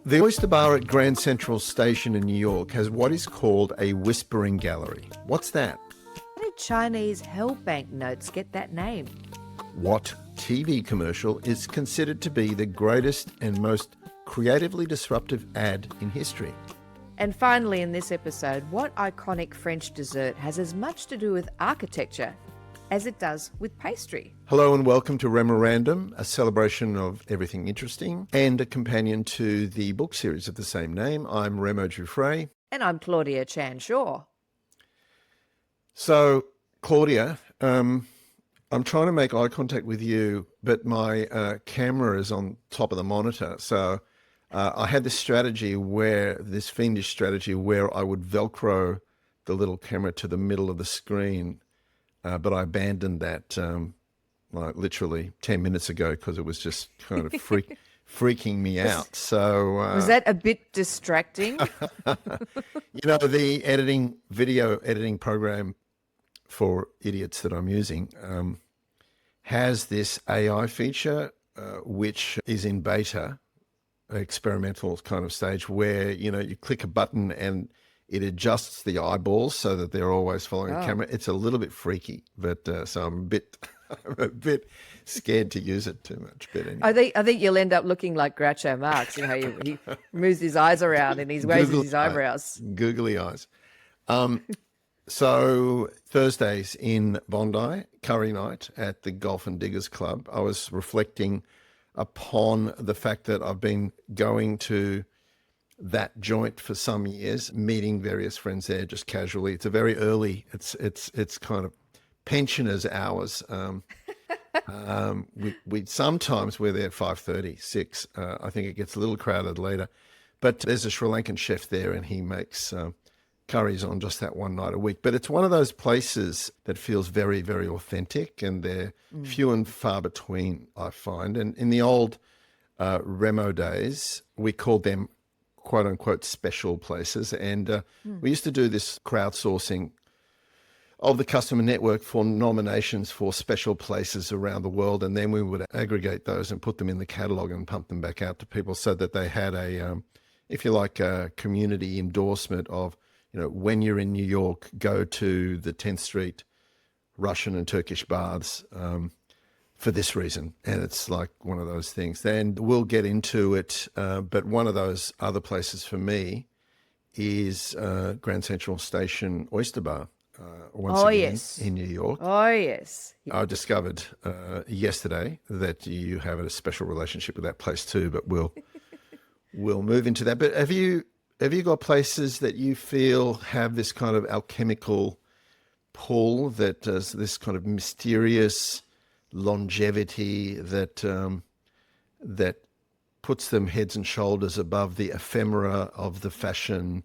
The Oyster Bar at Grand Central Station in New York has what is called a whispering gallery. What's that? How did Chinese hell bank notes get that name? What TV commercial is considered to be the greatest and most creatively disruptive ad in history? And finally, in this episode, what iconic French dessert has as much to do with architecture as it does with pastry? Hello and welcome to REMORANDOM, a celebration of everything interesting and a companion to the book series of the same name. I'm Remo Giuffre. And I'm Claudia Chan Shaw. So, Claudia, I'm trying to make eye contact with you, but my camera is on top of the monitor. So I had this fiendish strategy where I would Velcro the little camera to the middle of the screen, but I abandoned that literally 10 minutes ago because it was just kind of freaking me out. So was that a bit distracting? The video editing program for idiots that I'm using has this AI feature, which is in beta, experimental kind of stage, where, you click a button and it adjusts the eyeballs so that they're always following the camera. It's a little bit freaky, but so I'm a bit scared to use it too much. But anyway. I think you'll end up looking like Groucho Marx. He moves his eyes around and he raises his eyebrows. Googly eyes. So Thursdays in Bondi, curry night at the Golf and Diggers Club, I was reflecting upon the fact that I've been going to that joint for some years, meeting various friends there just casually. It's a very early, it's kind of pensioners hours. We sometimes we're there at 5:30, 6. I think it gets a little crowded later, but there's a Sri Lankan chef there and he makes curries on just that one night a week. But it's one of those places that feels very, very authentic, and they're few and far between, I find. And in the old Remo days, we called them quote unquote special places. And we used to do this crowdsourcing of the customer network for nominations for special places around the world. And then we would aggregate those and put them in the catalog and pump them back out to people so that they had a, if you like, a community endorsement of, when you're in New York, go to the 10th Street Russian and Turkish baths for this reason. And it's like one of those things. Then we'll get into it. But one of those other places for me is Grand Central Station Oyster Bar. Once again, in New York. Oh, yes. I discovered yesterday that you have a special relationship with that place too, but we'll move into that. But have you got places that you feel have this kind of alchemical pull, that does this kind of mysterious longevity that puts them heads and shoulders above the ephemera of the fashion,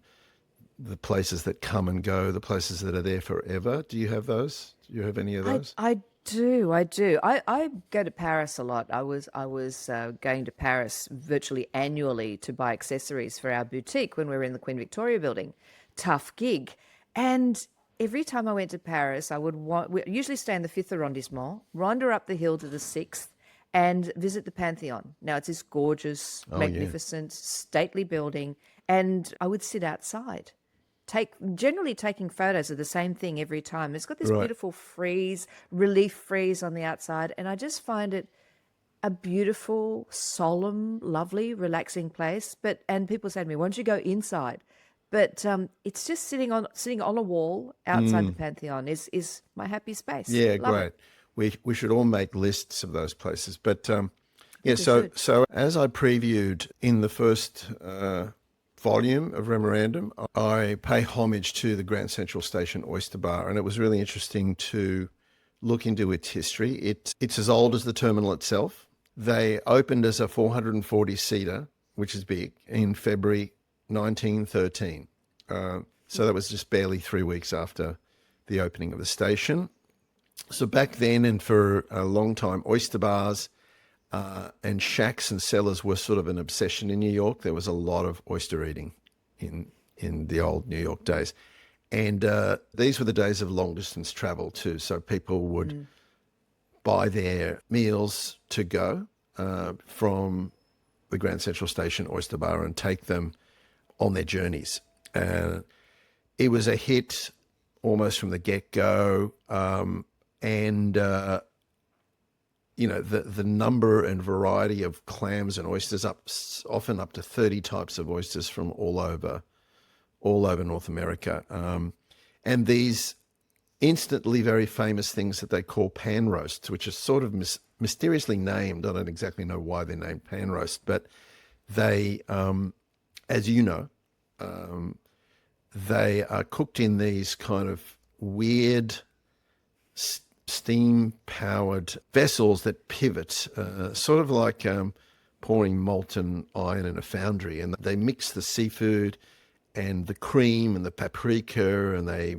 the places that come and go, the places that are there forever? Do you have those? Do you have any of those? I do. I go to Paris a lot. I was going to Paris virtually annually to buy accessories for our boutique when we were in the Queen Victoria building. Tough gig. And every time I went to Paris, we usually stay in the 5th arrondissement, wander up the hill to the 6th, and visit the Pantheon. Now, it's this gorgeous, magnificent, stately building, and I would sit outside, generally taking photos of the same thing every time. It's got this beautiful relief frieze on the outside, and I just find it a beautiful, solemn, lovely, relaxing place. And people say to me, "Why don't you go inside?" But it's just sitting on a wall outside the Pantheon is my happy space. Yeah, Love great. it. We should all make lists of those places. But so as I previewed in the first volume of Memorandum, I pay homage to the Grand Central Station Oyster Bar, and it was really interesting to look into its history. It's as old as the terminal itself. They opened as a 440-seater, which is big, in February 1913. So that was just barely 3 weeks after the opening of the station. So back then, and for a long time, oyster bars and shacks and cellars were sort of an obsession in New York. There was a lot of oyster eating in the old New York days. And these were the days of long distance travel too. So people would buy their meals to go from the Grand Central Station Oyster Bar and take them on their journeys. It was a hit almost from the get-go. The number and variety of clams and oysters, often up to 30 types of oysters from all over North America. And these instantly very famous things that they call pan roasts, which are sort of mysteriously named. I don't exactly know why they're named pan roast, but they, as you know, they are cooked in these kind of weird steam-powered vessels that pivot, sort of like pouring molten iron in a foundry. And they mix the seafood and the cream and the paprika, and they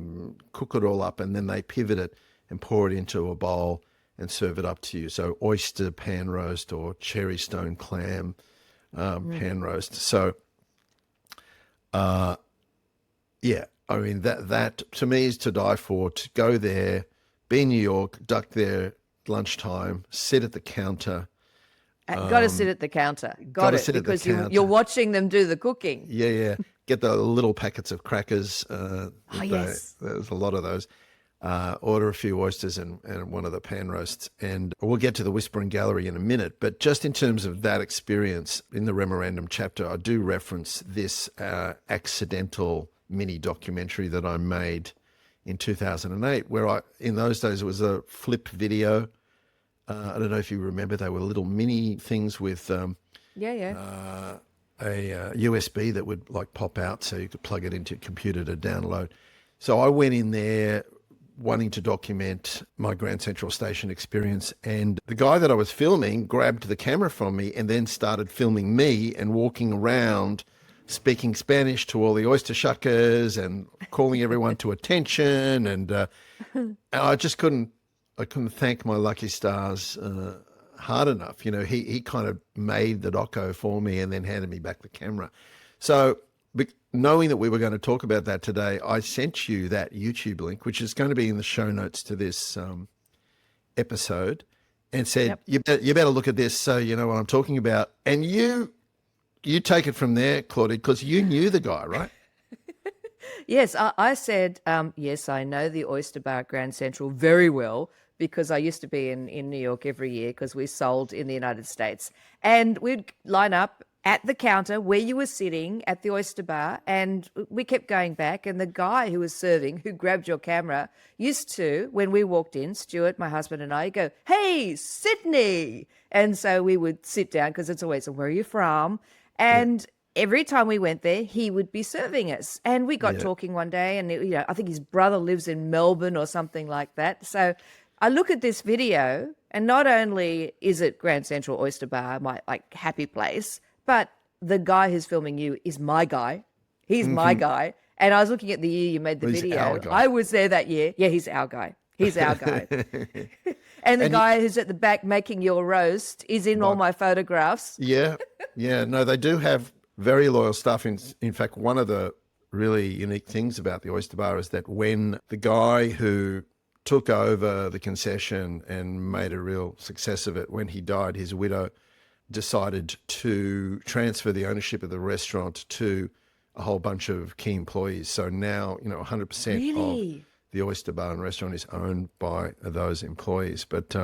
cook it all up, and then they pivot it and pour it into a bowl and serve it up to you. So oyster pan roast or cherry stone clam pan roast. So, yeah, I mean, that to me is to die for. To go there, be in New York, duck there lunchtime, sit at the counter. Got to sit at the counter. Got it, because you're watching them do the cooking. Yeah. Get the little packets of crackers. Yes. There's a lot of those. Order a few oysters and one of the pan roasts. And we'll get to the Whispering Gallery in a minute. But just in terms of that experience, in the Memorandum chapter, I do reference this accidental mini documentary that I made in 2008, where in those days it was a flip video. I don't know if you remember, they were little mini things with a USB that would like pop out so you could plug it into your computer to download. So I went in there wanting to document my Grand Central Station experience, and the guy that I was filming grabbed the camera from me and then started filming me and walking around speaking Spanish to all the oyster shuckers and calling everyone to attention. And I just couldn't thank my lucky stars hard enough. You know, he kind of made the doco for me and then handed me back the camera. So knowing that we were going to talk about that today, I sent you that YouTube link, which is going to be in the show notes to this episode, and said, you better look at this so you know what I'm talking about. And you take it from there, Claudia, because you knew the guy, right? Yes, I said, yes, I know the Oyster Bar at Grand Central very well, because I used to be in New York every year because we sold in the United States. And we'd line up at the counter where you were sitting at the Oyster Bar, and we kept going back. And the guy who was serving, who grabbed your camera, used to, when we walked in, Stuart, my husband, and I, go, "Hey, Sydney!" And so we would sit down, because it's always, "Where are you from?" And every time we went there, he would be serving us. And we got talking one day, and I think his brother lives in Melbourne or something like that. So I look at this video, and not only is it Grand Central Oyster Bar, my happy place, but the guy who's filming you is my guy. He's my guy. And I was looking at the year you made the video. I was there that year. Yeah, he's our guy. He's our guy. And the guy who's at the back making your roast is in all my photographs. Yeah. No, they do have very loyal staff. In fact, one of the really unique things about the Oyster Bar is that when the guy who took over the concession and made a real success of it, when he died, his widow decided to transfer the ownership of the restaurant to a whole bunch of key employees. So now, 100% of the Oyster Bar and restaurant is owned by those employees. But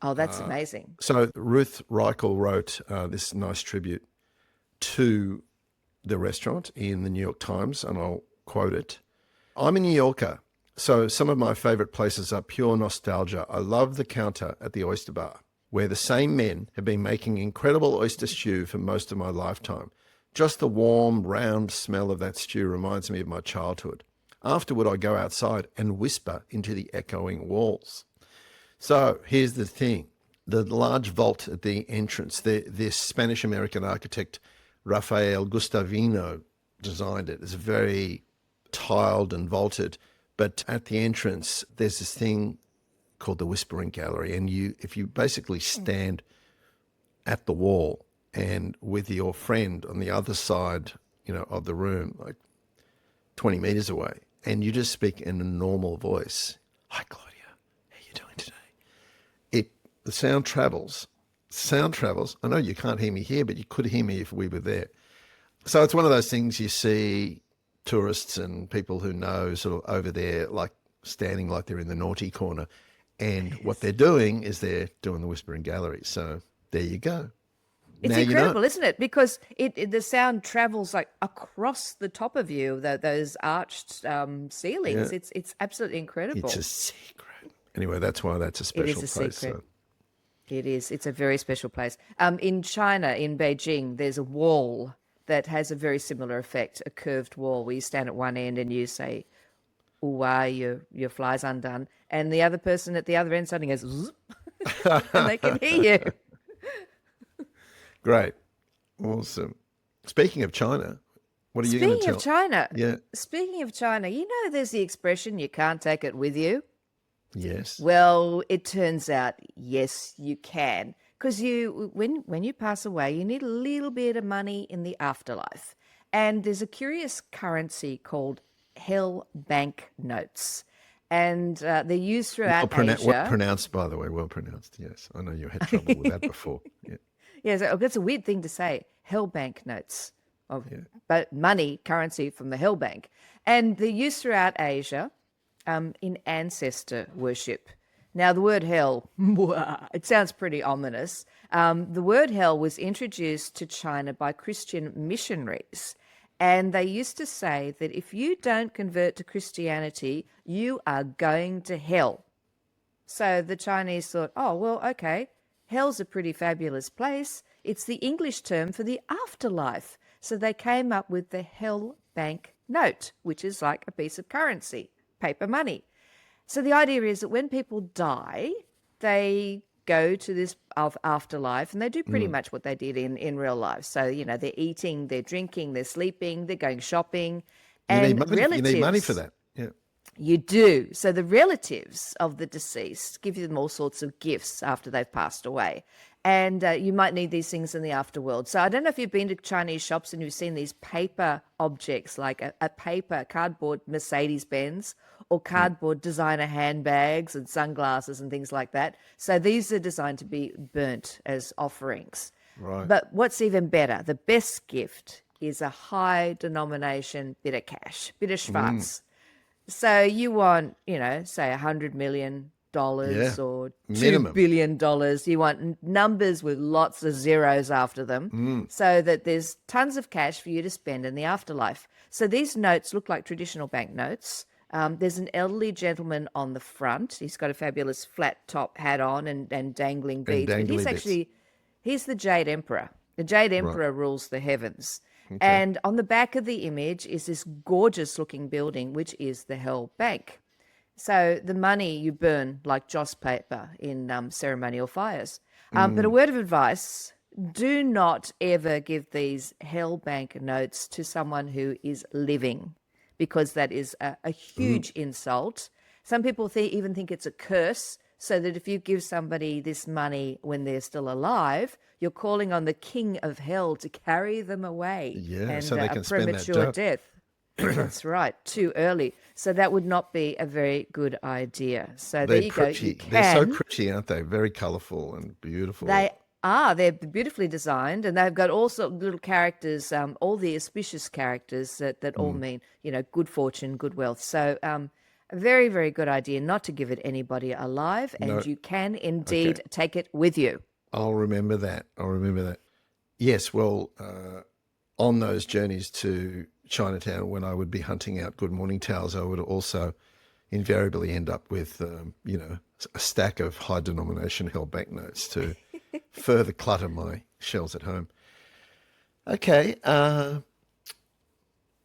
that's amazing. So Ruth Reichel wrote this nice tribute to the restaurant in the New York Times, and I'll quote it. "I'm a New Yorker, so some of my favorite places are pure nostalgia. I love the counter at the Oyster Bar, where the same men have been making incredible oyster stew for most of my lifetime. Just the warm, round smell of that stew reminds me of my childhood. Afterward, I go outside and whisper into the echoing walls." So here's the thing. The large vault at the entrance, this Spanish-American architect, Rafael Gustavino, designed it. It's very tiled and vaulted. But at the entrance, there's this thing called the Whispering Gallery. And if you basically stand at the wall and with your friend on the other side, of the room, like 20 meters away, and you just speak in a normal voice, "Hi, Claudia, how are you doing today?" The sound travels sound travels. I know you can't hear me here, but you could hear me if we were there. So it's one of those things you see tourists and people who know sort of over there, like standing like they're in the naughty corner. And what they're doing is they're doing the Whispering Gallery. So there you go. It's Now you know. incredible, isn't it? Because the sound travels like across the top of you, those arched ceilings. Yeah. It's absolutely incredible. It's a secret. Anyway, that's why that's a It special is a place. secret. So. It is. It's a very special place. In China, in Beijing, there's a wall that has a very similar effect, a curved wall where you stand at one end and you say, "Ooh, your fly's undone," and the other person at the other end suddenly goes, "Zzz," and they can hear you. Great. Awesome. Speaking of China, what are you going to Speaking tell? of China, Yeah. speaking of China, there's the expression, "You can't take it with you." Yes. Well, it turns out, yes, you can. Because when you pass away, you need a little bit of money in the afterlife. And there's a curious currency called hell bank notes. And they're used throughout Well Asia. pronounced, by the way. Well pronounced. Yes. I know you had trouble with that before. Yeah. Yeah, so that's a weird thing to say. Hell bank notes of but money, currency from the hell bank. And they're used throughout Asia in ancestor worship. Now, the word hell, it sounds pretty ominous. The word hell was introduced to China by Christian missionaries. And they used to say that if you don't convert to Christianity, you are going to hell. So the Chinese thought, oh, well, okay, hell's a pretty fabulous place. It's the English term for the afterlife. So they came up with the hell bank note, which is like a piece of currency, paper money. So the idea is that when people die, they go to this afterlife and they do pretty much what they did in real life. So, they're eating, they're drinking, they're sleeping, they're going shopping. You And need money for that. Yeah. You do. So the relatives of the deceased give them all sorts of gifts after they've passed away. And you might need these things in the afterworld. So I don't know if you've been to Chinese shops and you've seen these paper objects like a paper cardboard Mercedes-Benz or cardboard designer handbags and sunglasses and things like that. So these are designed to be burnt as offerings. Right. But what's even better, the best gift is a high denomination bit of cash, bit of schwartz. So you want, say $100 million or Minimum. $2 billion. You want numbers with lots of zeros after them so that there's tons of cash for you to spend in the afterlife. So these notes look like traditional banknotes. There's an elderly gentleman on the front. He's got a fabulous flat top hat on and dangling beads. But he's the Jade Emperor. The Jade Emperor rules the heavens. Okay. And on the back of the image is this gorgeous looking building, which is the Hell Bank. So the money you burn like joss paper in ceremonial fires. But a word of advice, do not ever give these Hell Bank notes to someone who is living, because that is a huge insult. Some people even think it's a curse, so that if you give somebody this money when they're still alive, you're calling on the king of hell to carry them away. Yeah, and so they can a spend that premature dough. death. That's right, too early. So that would not be a very good idea. So there you go. You can. They're so pretty, aren't they? Very colourful and beautiful. They are. They're beautifully designed, and they've got all sorts of little characters, all the auspicious characters that all mean, good fortune, good wealth. So a very, very good idea not to give it anybody alive, and you can indeed take it with you. I'll remember that. Yes, well, on those journeys to Chinatown, when I would be hunting out Good Morning towels, I would also invariably end up with, a stack of high denomination held banknotes to further clutter my shelves at home. Okay,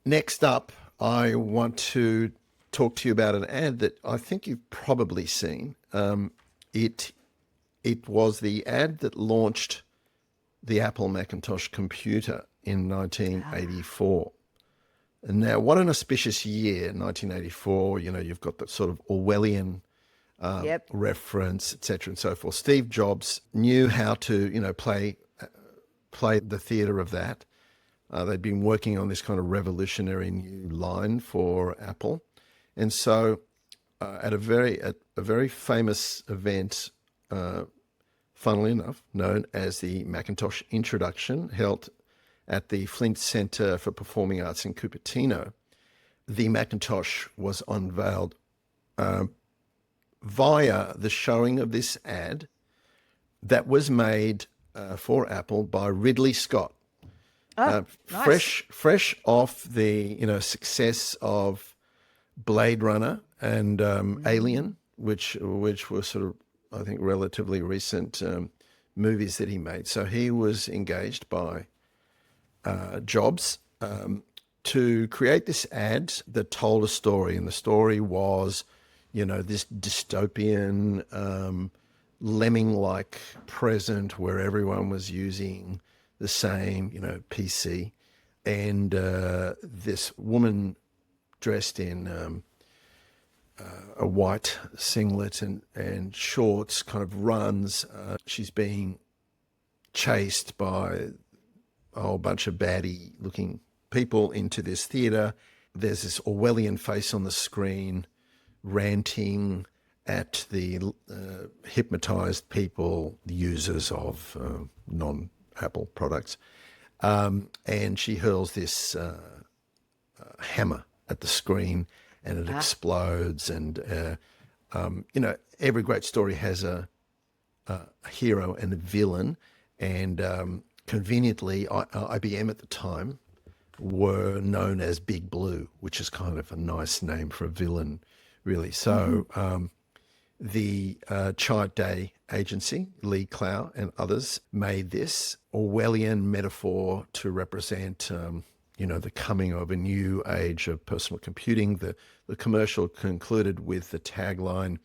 next up, I want to talk to you about an ad that I think you've probably seen. It was the ad that launched the Apple Macintosh computer in 1984. And now, what an auspicious year, 1984. You've got that sort of Orwellian reference, et cetera, and so forth. Steve Jobs knew how to, play the theatre of that. They'd been working on this kind of revolutionary new line for Apple. And so at a very famous event funnily enough, known as the Macintosh Introduction, held at the Flint Centre for Performing Arts in Cupertino. The Macintosh was unveiled via the showing of this ad that was made for Apple by Ridley Scott. Nice. Fresh off the success of Blade Runner and Alien, which were sort of, I think, relatively recent movies that he made. So he was engaged by Jobs to create this ad that told a story, and the story was, this dystopian lemming-like present where everyone was using the same, PC, and this woman dressed in a white singlet and shorts kind of runs. She's being chased by a whole bunch of baddie-looking people into this theatre. There's this Orwellian face on the screen ranting at the hypnotized people, the users of non-Apple products. And she hurls this hammer at the screen, and it explodes. And, every great story has a hero and a villain. And conveniently, IBM at the time were known as Big Blue, which is kind of a nice name for a villain, really. So the Chart Day agency, Lee Clow and others, made this Orwellian metaphor to represent, the coming of a new age of personal computing. The commercial concluded with the tagline,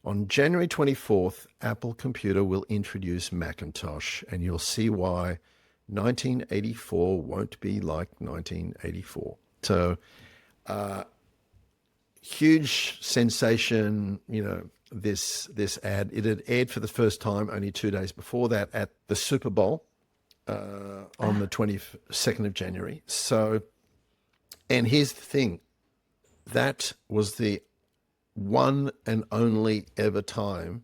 "On January 24th, Apple Computer will introduce Macintosh, and you'll see why 1984 won't be like 1984. So, huge sensation, this ad. It had aired for the first time only 2 days before that at the Super Bowl on the 22nd of January. So, and here's the thing, that was the one and only ever time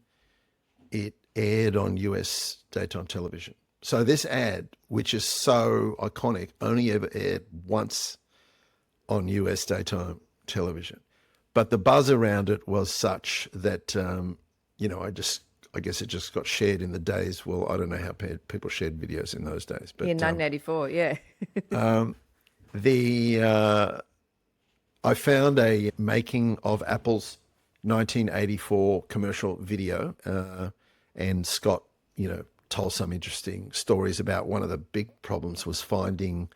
it aired on US daytime television. So this ad, which is so iconic, only ever aired once on US daytime television. But the buzz around it was such that, I guess it just got shared in the days. Well, I don't know how people shared videos in those days. But In 1984, yeah. I found a making of Apple's 1984 commercial video, and Scott, told some interesting stories about one of the big problems was finding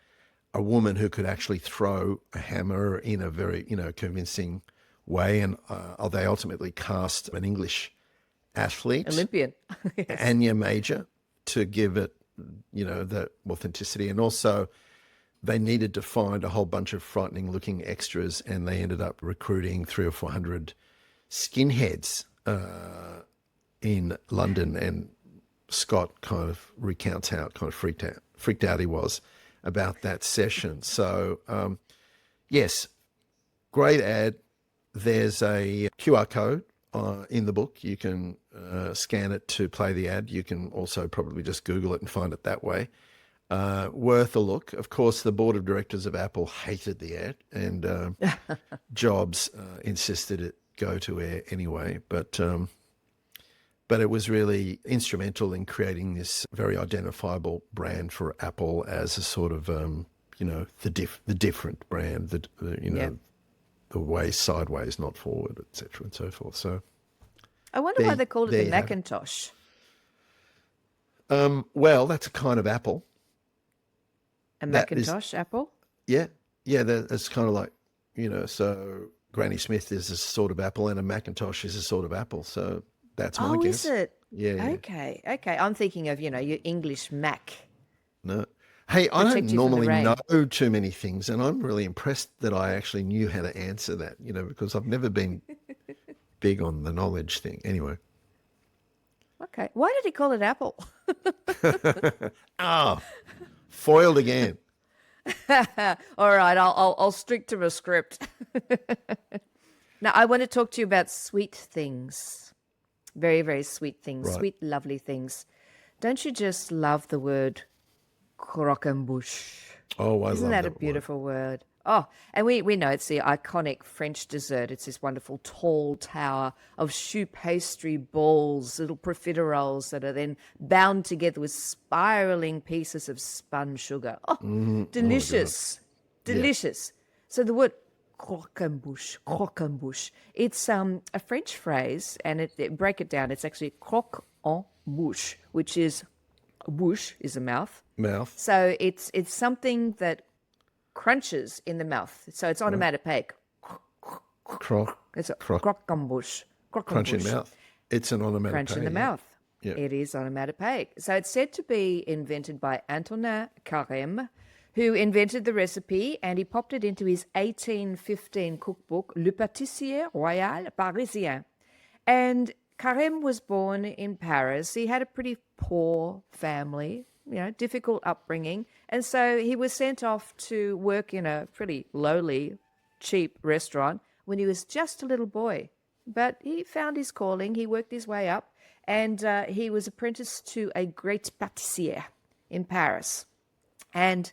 a woman who could actually throw a hammer in a very, convincing way. And they ultimately cast an English athlete, Olympian. Yes. Anya Major, to give it, the authenticity. And also they needed to find a whole bunch of frightening looking extras, and they ended up recruiting 300 or 400 skinheads in London. And Scott kind of recounts how kind of freaked out he was about that session. So, yes, great ad. There's a QR code in the book. You can scan it to play the ad. You can also probably just Google it and find it that way. Worth a look. Of course, the board of directors of Apple hated the ad, and Jobs insisted it go to air anyway. But it was really instrumental in creating this very identifiable brand for Apple as a sort of, the different brand, the way sideways, not forward, etc., and so forth. So, I wonder why they called it the Macintosh. Well, that's a kind of apple. A Macintosh apple? Yeah. It's kind of like, so Granny Smith is a sort of apple, and a Macintosh is a sort of apple. So that's my guess. Is it? Yeah. Okay. I'm thinking of, your English Mac. No. Hey, I don't Protect you from the normally rain. know too many things, and I'm really impressed that I actually knew how to answer that, because I've never been big on the knowledge thing. Anyway. Okay. Why did he call it apple? Foiled again. All right, I'll stick to my script. Now, I want to talk to you about sweet things. Very, very sweet things, Right. sweet, lovely things. Don't you just love the word croquembouche? Oh, I Isn't love that a that word. beautiful word? Oh, and we know it's the iconic French dessert. It's this wonderful tall tower of choux pastry balls, little profiteroles that are then bound together with spiraling pieces of spun sugar. Oh, Oh my God. delicious, Yeah. delicious. So the word croquembouche, it's a French phrase, and break it down. It's actually croque en bouche, which is bouche is a mouth. Mouth. So it's something that crunches in the mouth. So it's Right. onomatopoeic. Croc. It's a Croc. croquembouche. Crunch in Croquembouche. mouth. It's an Crunch in the onomatopoeia. Yeah. mouth. Yeah. It is onomatopoeic. So it's said to be invented by Antonin Carême, who invented the recipe, and he popped it into his 1815 cookbook, Le Pâtissier Royal Parisien. And Carême was born in Paris. He had a pretty poor family, difficult upbringing. And so he was sent off to work in a pretty lowly, cheap restaurant when he was just a little boy. But he found his calling. He worked his way up, and he was apprenticed to a great pâtissier in Paris. And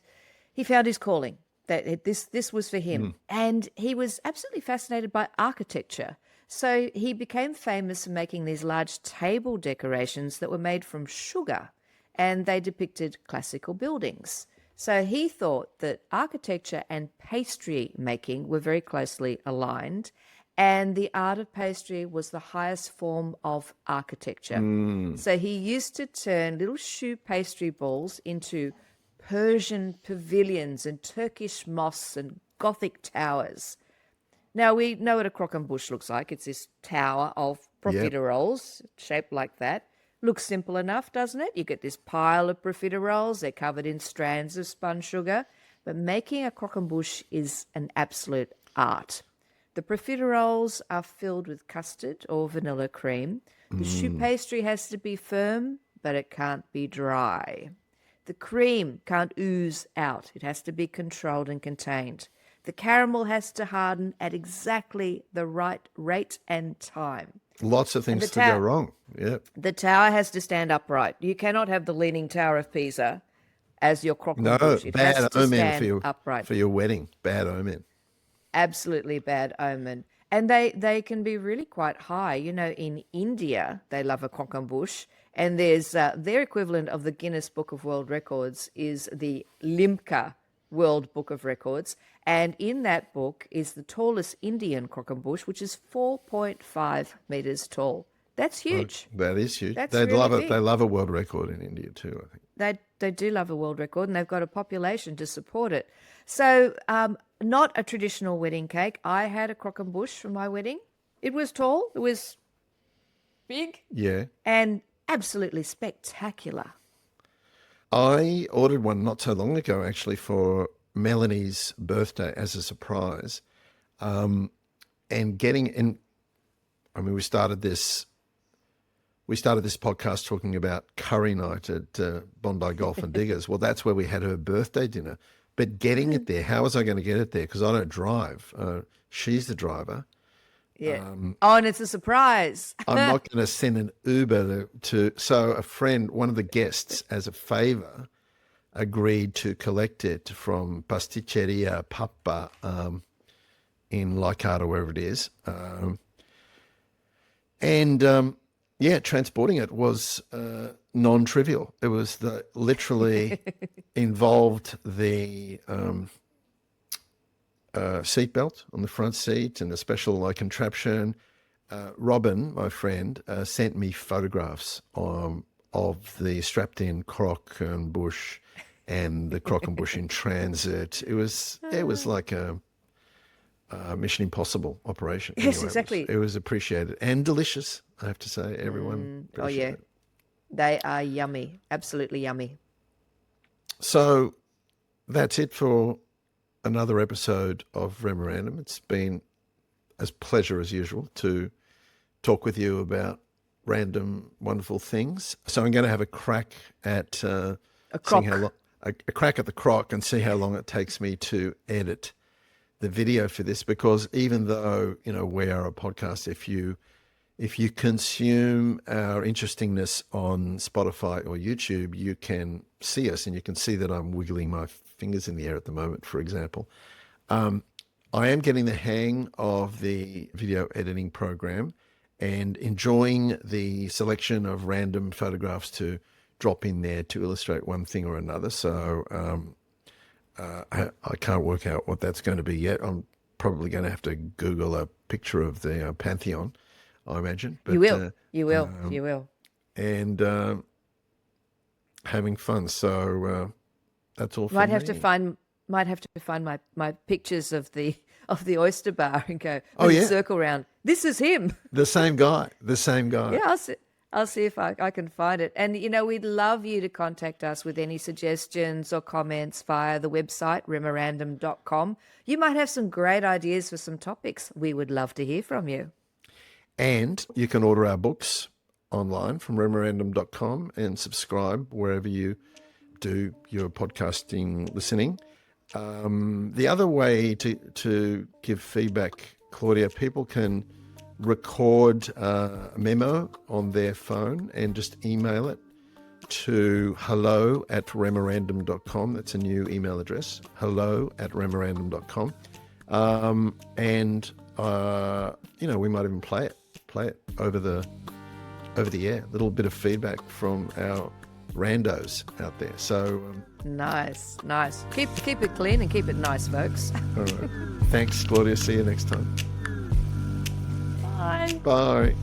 he found his calling. That this was for him. And he was absolutely fascinated by architecture. So he became famous for making these large table decorations that were made from sugar, and they depicted classical buildings. So he thought that architecture and pastry making were very closely aligned, and the art of pastry was the highest form of architecture. So he used to turn little choux pastry balls into Persian pavilions and Turkish mosques and Gothic towers. Now, we know what a croquembouche looks like. It's this tower of profiteroles shaped like that. Looks simple enough, doesn't it? You get this pile of profiteroles. They're covered in strands of spun sugar. But making a croquembouche is an absolute art. The profiteroles are filled with custard or vanilla cream. The choux pastry has to be firm, but it can't be dry. The cream can't ooze out. It has to be controlled and contained. The caramel has to harden at exactly the right rate and time. Lots of things to go wrong. Yeah. The tower has to stand upright. You cannot have the Leaning Tower of Pisa as your No, croquembouche. It has bad to omen stand upright. for your wedding. Bad omen. Absolutely bad omen. And they can be really quite high. In India, they love a croquembouche. And there's their equivalent of the Guinness Book of World Records is the Limca World Book of Records. And in that book is the tallest Indian croquembouche, which is 4.5 meters tall. That's huge. That is huge. That's They'd really love it. big. They love a world record in India too, I think. They do love a world record, and they've got a population to support it. So, not a traditional wedding cake. I had a croquembouche for my wedding. It was tall. It was big. Yeah. And absolutely spectacular. I ordered one not so long ago, actually, for Melanie's birthday as a surprise. And getting in, I mean, we started this podcast talking about curry night at Bondi Golf and Diggers. Well, that's where we had her birthday dinner. But getting it there, how was I going to get it there? Because I don't drive. She's the driver. Yeah. And it's a surprise. I'm not going to send an Uber so a friend, one of the guests, as a favor, agreed to collect it from Pasticceria Papa in Leichhardt or wherever it is. Transporting it was non-trivial. It was literally involved the seatbelt on the front seat and a special contraption. Robin, my friend, sent me photographs of the strapped-in croquembouche and the croquembouche in transit. It was like a Mission Impossible operation. Yes, Anyway, exactly. It was appreciated and delicious, I have to say. Everyone appreciated it. They are yummy. Absolutely yummy. So that's it for another episode of REMORANDOM. It's been as pleasure as usual to talk with you about random wonderful things. So I'm going to have a crack at seeing a crack at the crock and see how long it takes me to edit the video for this, because even though we are a podcast, if you if you consume our interestingness on Spotify or YouTube, you can see us, and you can see that I'm wiggling my fingers in the air at the moment, for example. I am getting the hang of the video editing program and enjoying the selection of random photographs to drop in there to illustrate one thing or another. So I can't work out what that's going to be yet. I'm probably going to have to Google a picture of the Pantheon, I imagine. But, you will. You will. And having fun. So that's all for Might me. have to find my pictures of the Oyster Bar and go, circle round. This is him. The same guy. Yeah, I'll see if I can find it. And, we'd love you to contact us with any suggestions or comments via the website, REMORANDOM.com. You might have some great ideas for some topics. We would love to hear from you. And you can order our books online from REMORANDOM.com and subscribe wherever you do your podcasting listening. The other way to give feedback, Claudia, people can record a memo on their phone and just email it to hello@remorandom.com. That's a new email address, hello@remorandom.com. We might even play it over the air. A little bit of feedback from our randos out there. So nice. Keep it clean and keep it nice, folks. All right. Thanks, Claudia. See you next time. Bye. Bye.